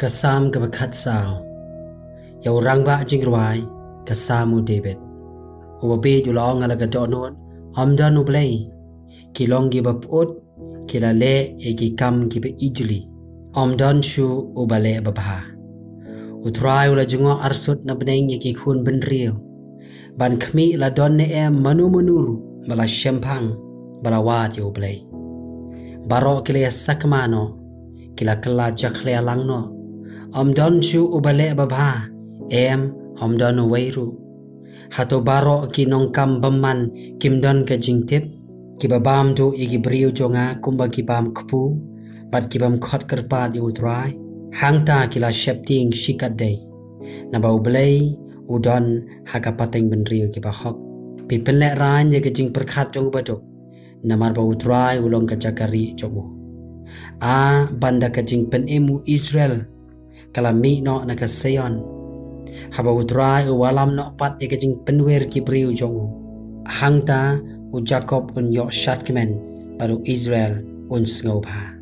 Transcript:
Kasam kebekat sao. Ya orang ba jing ruai kasamu David. Ubabe julong ala gadonot amdan ublay. Kilong gibapot kilale egi kam gibe ijuli. Amdan shu ubale babha. Utrai ula jungo arsut na beneng yaki khun benrio. Ban khmi la donne manu manuru bala shempang bala wat yo ublay. Baro kile sakmano kila kala jakhle alangno. Amdan shu ubale babha amdan wairu. Hato baro ki nongkam baman kimdan ka jingtip ki babam do igi brio jonga kumba ki bam kpu bat ki bam khot kerpat yu utrai hangta kila shepting shikat day na ba ublay udon haga pateng benrio ki ba hok pi penlek ran ye ke jing perkhat jong badok namar ba utrai ulong ka jakari jomo banda ka jing pen emu Israel kala mi no na ka seyon haba utrai walam no pat ye ke jing penwer ki brio jongo hangta u Jacob un yok shat kemen baru Israel un sngoba.